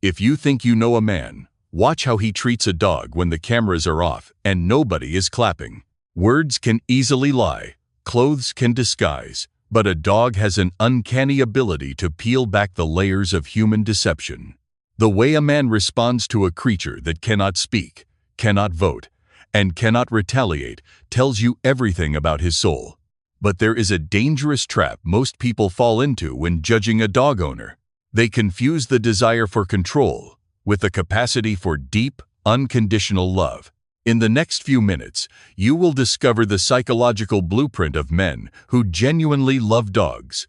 If you think you know a man, watch how he treats a dog when the cameras are off and nobody is clapping. Words can easily lie, clothes can disguise, but a dog has an uncanny ability to peel back the layers of human deception. The way a man responds to a creature that cannot speak, cannot vote, and cannot retaliate tells you everything about his soul. But there is a dangerous trap most people fall into when judging a dog owner. They confuse the desire for control with the capacity for deep, unconditional love. In the next few minutes, you will discover the psychological blueprint of men who genuinely love dogs.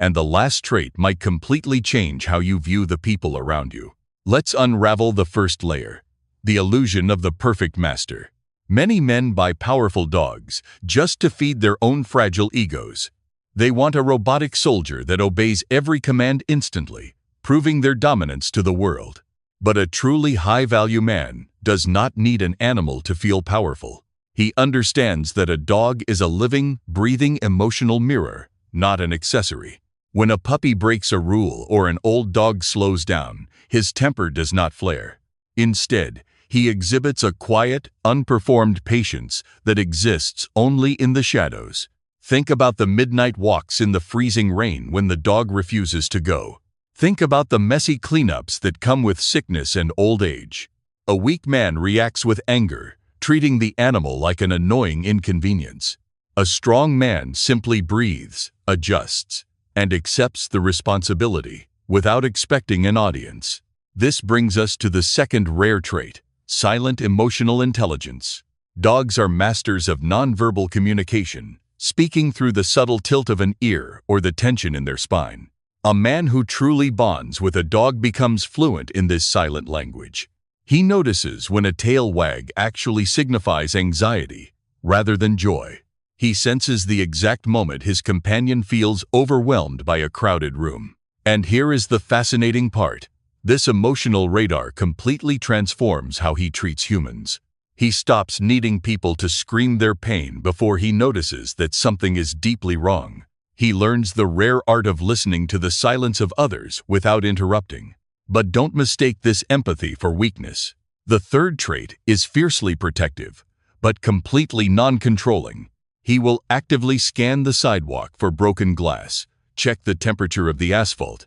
And the last trait might completely change how you view the people around you. Let's unravel the first layer: the illusion of the perfect master. Many men buy powerful dogs just to feed their own fragile egos. They want a robotic soldier that obeys every command instantly, proving their dominance to the world. But a truly high-value man does not need an animal to feel powerful. He understands that a dog is a living, breathing emotional mirror, not an accessory. When a puppy breaks a rule or an old dog slows down, his temper does not flare. Instead, he exhibits a quiet, unperformed patience that exists only in the shadows. Think about the midnight walks in the freezing rain when the dog refuses to go. Think about the messy cleanups that come with sickness and old age. A weak man reacts with anger, treating the animal like an annoying inconvenience. A strong man simply breathes, adjusts, and accepts the responsibility without expecting an audience. This brings us to the second rare trait: silent emotional intelligence. Dogs are masters of nonverbal communication, speaking through the subtle tilt of an ear or the tension in their spine. A man who truly bonds with a dog becomes fluent in this silent language. He notices when a tail wag actually signifies anxiety rather than joy. He senses the exact moment his companion feels overwhelmed by a crowded room. And here is the fascinating part: this emotional radar completely transforms how he treats humans. He stops needing people to scream their pain before he notices that something is deeply wrong. He learns the rare art of listening to the silence of others without interrupting. But don't mistake this empathy for weakness. The third trait is fiercely protective, but completely non-controlling. He will actively scan the sidewalk for broken glass, check the temperature of the asphalt,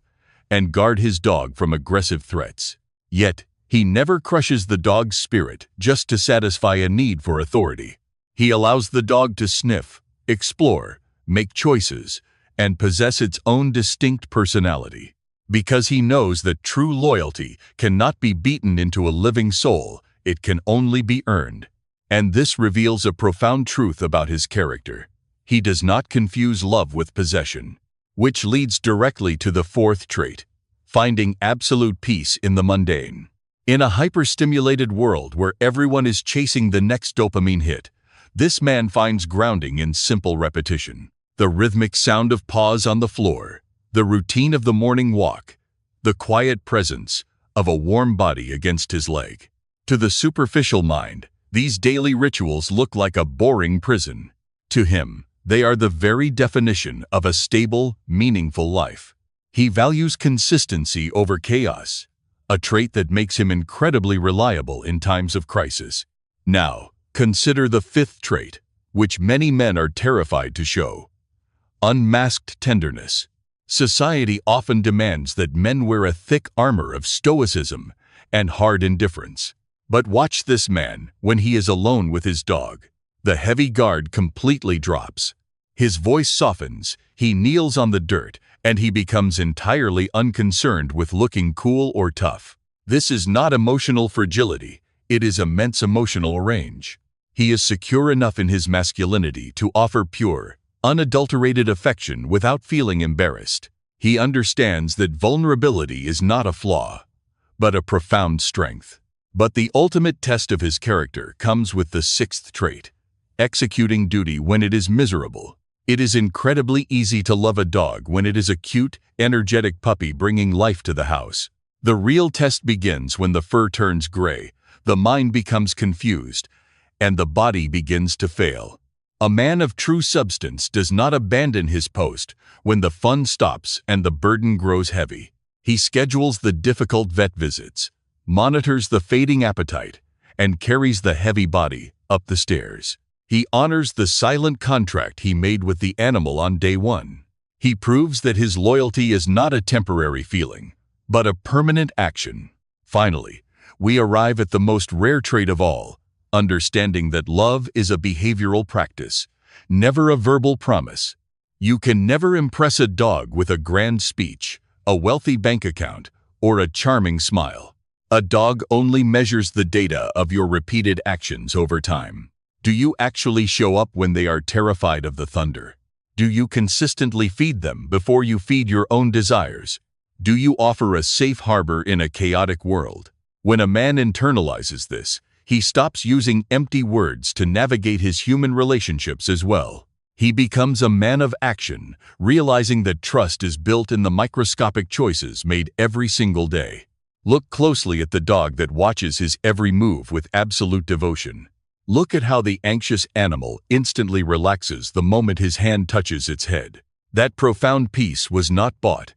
and guard his dog from aggressive threats. Yet, he never crushes the dog's spirit just to satisfy a need for authority. He allows the dog to sniff, explore, make choices, and possess its own distinct personality. Because he knows that true loyalty cannot be beaten into a living soul, it can only be earned. And this reveals a profound truth about his character. He does not confuse love with possession. Which leads directly to the fourth trait: finding absolute peace in the mundane. In a hyper-stimulated world where everyone is chasing the next dopamine hit, this man finds grounding in simple repetition. The rhythmic sound of paws on the floor, the routine of the morning walk, the quiet presence of a warm body against his leg. To the superficial mind, these daily rituals look like a boring prison. To him, they are the very definition of a stable, meaningful life. He values consistency over chaos, a trait that makes him incredibly reliable in times of crisis. Now, consider the fifth trait, which many men are terrified to show: unmasked tenderness. Society often demands that men wear a thick armor of stoicism and hard indifference. But watch this man when he is alone with his dog. The heavy guard completely drops. His voice softens, he kneels on the dirt, and he becomes entirely unconcerned with looking cool or tough. This is not emotional fragility, it is immense emotional range. He is secure enough in his masculinity to offer pure, unadulterated affection without feeling embarrassed. He understands that vulnerability is not a flaw, but a profound strength. But the ultimate test of his character comes with the sixth trait: executing duty when it is miserable. It is incredibly easy to love a dog when it is a cute, energetic puppy bringing life to the house. The real test begins when the fur turns gray, the mind becomes confused, and the body begins to fail. A man of true substance does not abandon his post when the fun stops and the burden grows heavy. He schedules the difficult vet visits, monitors the fading appetite, and carries the heavy body up the stairs. He honors the silent contract he made with the animal on day one. He proves that his loyalty is not a temporary feeling, but a permanent action. Finally, we arrive at the most rare trait of all, understanding that love is a behavioral practice, never a verbal promise. You can never impress a dog with a grand speech, a wealthy bank account, or a charming smile. A dog only measures the data of your repeated actions over time. Do you actually show up when they are terrified of the thunder? Do you consistently feed them before you feed your own desires? Do you offer a safe harbor in a chaotic world? When a man internalizes this, he stops using empty words to navigate his human relationships as well. He becomes a man of action, realizing that trust is built in the microscopic choices made every single day. Look closely at the dog that watches his every move with absolute devotion. Look at how the anxious animal instantly relaxes the moment his hand touches its head. That profound peace was not bought.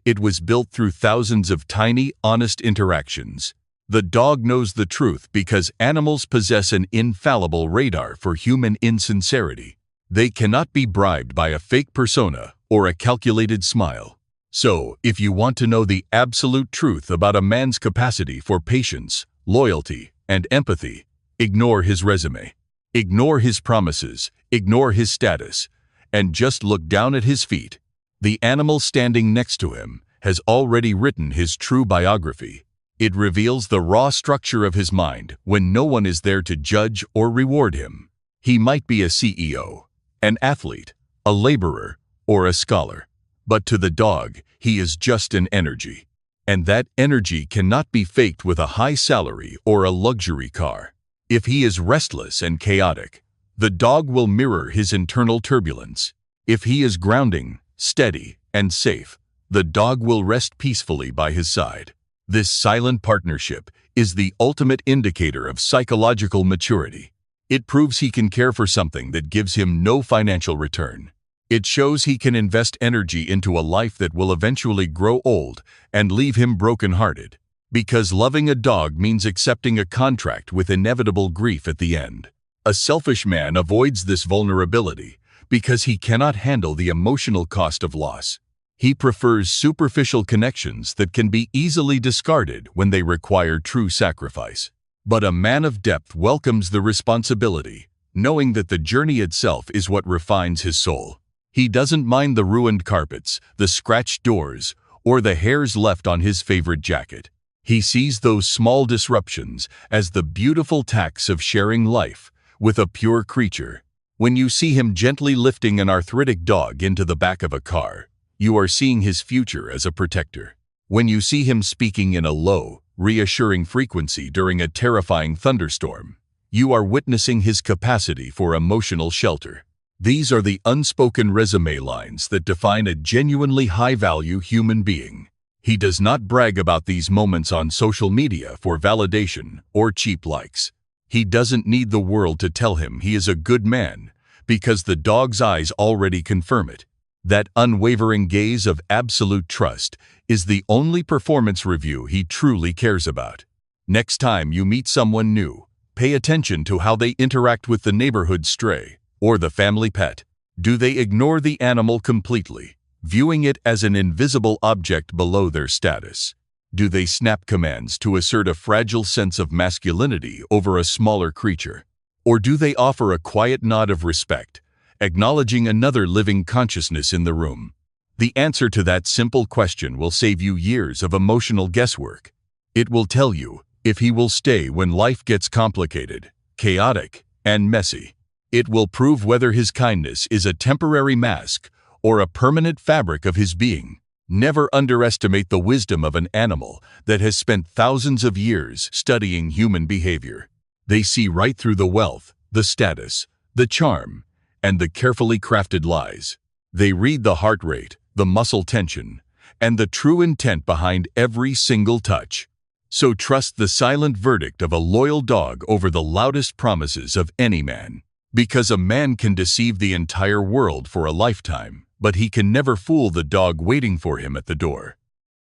It was built through thousands of tiny, honest interactions. The dog knows the truth because animals possess an infallible radar for human insincerity. They cannot be bribed by a fake persona or a calculated smile. So, if you want to know the absolute truth about a man's capacity for patience, loyalty, and empathy, ignore his resume. Ignore his promises, ignore his status, and just look down at his feet. The animal standing next to him has already written his true biography. It reveals the raw structure of his mind when no one is there to judge or reward him. He might be a CEO, an athlete, a laborer, or a scholar. But to the dog, he is just an energy. And that energy cannot be faked with a high salary or a luxury car. If he is restless and chaotic, the dog will mirror his internal turbulence. If he is grounding, steady, and safe, the dog will rest peacefully by his side. This silent partnership is the ultimate indicator of psychological maturity. It proves he can care for something that gives him no financial return. It shows he can invest energy into a life that will eventually grow old and leave him brokenhearted. Because loving a dog means accepting a contract with inevitable grief at the end. A selfish man avoids this vulnerability because he cannot handle the emotional cost of loss. He prefers superficial connections that can be easily discarded when they require true sacrifice. But a man of depth welcomes the responsibility, knowing that the journey itself is what refines his soul. He doesn't mind the ruined carpets, the scratched doors, or the hairs left on his favorite jacket. He sees those small disruptions as the beautiful tax of sharing life with a pure creature. When you see him gently lifting an arthritic dog into the back of a car, you are seeing his future as a protector. When you see him speaking in a low, reassuring frequency during a terrifying thunderstorm, you are witnessing his capacity for emotional shelter. These are the unspoken resume lines that define a genuinely high-value human being. He does not brag about these moments on social media for validation or cheap likes. He doesn't need the world to tell him he is a good man, because the dog's eyes already confirm it. That unwavering gaze of absolute trust is the only performance review he truly cares about. Next time you meet someone new, pay attention to how they interact with the neighborhood stray or the family pet. Do they ignore the animal completely, viewing it as an invisible object below their status? Do they snap commands to assert a fragile sense of masculinity over a smaller creature? Or do they offer a quiet nod of respect, acknowledging another living consciousness in the room? The answer to that simple question will save you years of emotional guesswork. It will tell you if he will stay when life gets complicated, chaotic, and messy. It will prove whether his kindness is a temporary mask or a permanent fabric of his being. Never underestimate the wisdom of an animal that has spent thousands of years studying human behavior. They see right through the wealth, the status, the charm, and the carefully crafted lies. They read the heart rate, the muscle tension, and the true intent behind every single touch. So trust the silent verdict of a loyal dog over the loudest promises of any man. Because a man can deceive the entire world for a lifetime, but he can never fool the dog waiting for him at the door.